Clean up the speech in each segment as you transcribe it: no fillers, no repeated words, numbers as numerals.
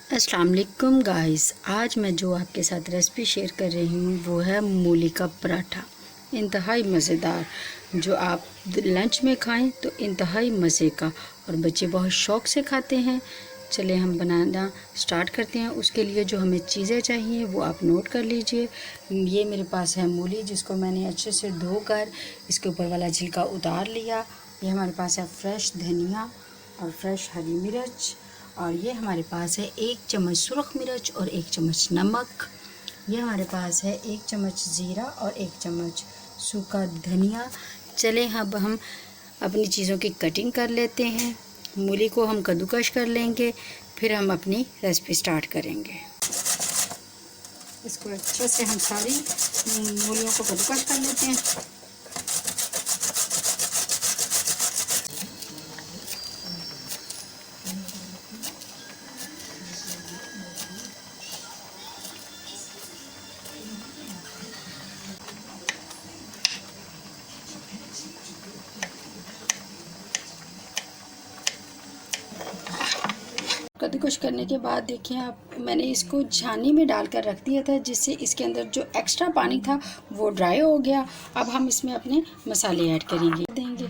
अस्सलाम वालेकुम गाइस। आज मैं जो आपके साथ रेसिपी शेयर कर रही हूँ वो है मूली का पराठा। इंतहाई मज़ेदार, जो आप लंच में खाएं तो इंतहाई मज़े का, और बच्चे बहुत शौक़ से खाते हैं। चले हम बनाना स्टार्ट करते हैं। उसके लिए जो हमें चीज़ें चाहिए वो आप नोट कर लीजिए। ये मेरे पास है मूली, जिसको मैंने अच्छे से धोकर इसके ऊपर वाला छिलका उतार लिया। ये हमारे पास है फ्रेश धनिया और फ्रेश हरी मिर्च, और ये हमारे पास है 1 चम्मच सुरख मिर्च और 1 चम्मच नमक। ये हमारे पास है 1 चम्मच ज़ीरा और 1 चम्मच सूखा धनिया। चलें अब हम अपनी चीज़ों की कटिंग कर लेते हैं। मूली को हम कद्दूकश कर लेंगे, फिर हम अपनी रेसिपी स्टार्ट करेंगे। इसको अच्छे से हम सारी मूलियों को कद्दूकश कर लेते हैं। कद्दूकश करने के बाद देखिए आप, मैंने इसको छानी में डालकर रख दिया था, जिससे इसके अंदर जो एक्स्ट्रा पानी था वो ड्राई हो गया। अब हम इसमें अपने मसाले ऐड करेंगे देंगे।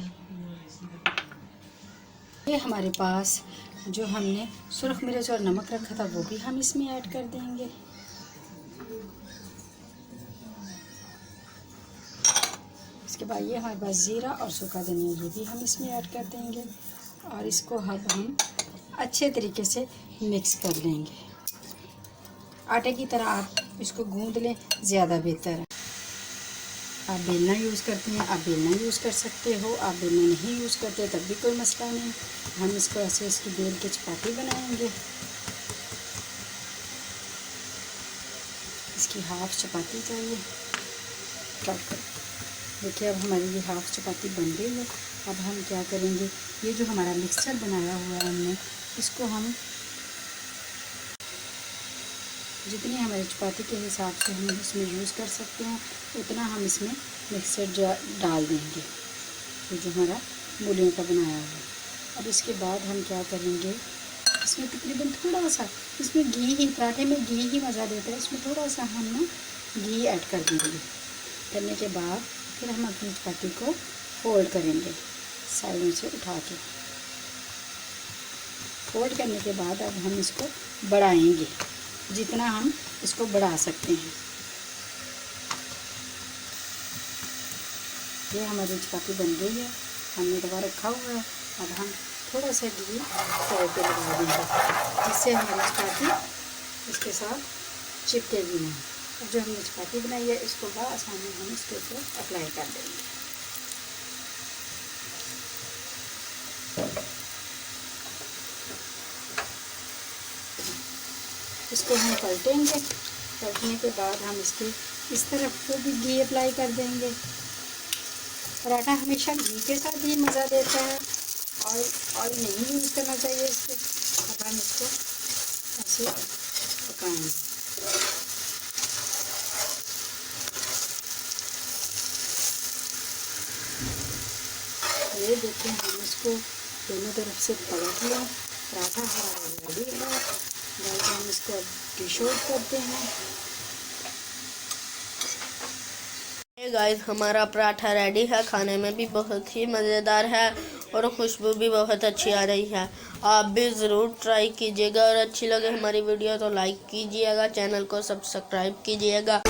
ये हमारे पास जो हमने सुरख मिर्च और नमक रखा था वो भी हम इसमें ऐड कर देंगे। इसके बाद ये हमारे पास ज़ीरा और सूखा धनिया, ये भी हम इसमें ऐड कर देंगे, और इसको अब हम अच्छे तरीके से मिक्स कर लेंगे। आटे की तरह आप इसको गूंद लें, ज़्यादा बेहतर है। आप बेलना यूज़ करते हैं, आप बेलना यूज़ कर सकते हो। आप बेलना नहीं यूज़ करते तब भी कोई मसला नहीं। हम इसको ऐसे इसकी बेल के चपाती बनाएंगे। इसकी हाफ चपाती चाहिए। कट कर देखिए, अब हमारी ये हाफ चपाती बन गई है। अब हम क्या करेंगे, ये जो हमारा मिक्सचर बनाया हुआ है हमने, इसको हम जितनी हमारी चपाती के हिसाब से हम इसमें यूज़ कर सकते हैं उतना हम इसमें मिक्सचर डाल देंगे, ये जो हमारा मूलियों का बनाया हुआ है। अब इसके बाद हम क्या करेंगे, इसमें तकरीबन थोड़ा सा, इसमें घी ही, पराठे में घी ही मज़ा देता है, इसमें थोड़ा सा हम ना घी ऐड कर देंगे। करने के बाद फिर हम अपनी चपाती को फोल्ड करेंगे, साइडों से उठा के फोल्ड करने के बाद अब हम इसको बढ़ाएंगे जितना हम इसको बढ़ा सकते हैं। ये हमारी चपाती बन गई है, हमने दबा रखा हुआ है। अब हम थोड़ा सा घी तवे पे लगा देंगे, जिससे हमारी चपाती इसके साथ चिपकेगी नहीं। अब जो हमने चपाती बनाई है इसको आसानी हम इसके ऊपर अप्लाई कर देंगे। इसको हम पलटेंगे। पलटने के बाद हम इसके इस तरफ को भी घी अप्लाई कर देंगे। पराठा हमेशा घी के साथ ही मज़ा देता है, और ऑयल नहीं यूज़ करना चाहिए इसको। अब हम इसको ऐसे पकाएंगे। ये देखिए, हम इसको दोनों तरफ से पलट लें। पराठा हमारा रेडी है। हम इसको डिश आउट करते हैं। गाइस, हमारा पराठा रेडी है। खाने में भी बहुत ही मज़ेदार है और खुशबू भी बहुत अच्छी आ रही है। आप भी ज़रूर ट्राई कीजिएगा, और अच्छी लगे हमारी वीडियो तो लाइक कीजिएगा, चैनल को सब्सक्राइब कीजिएगा।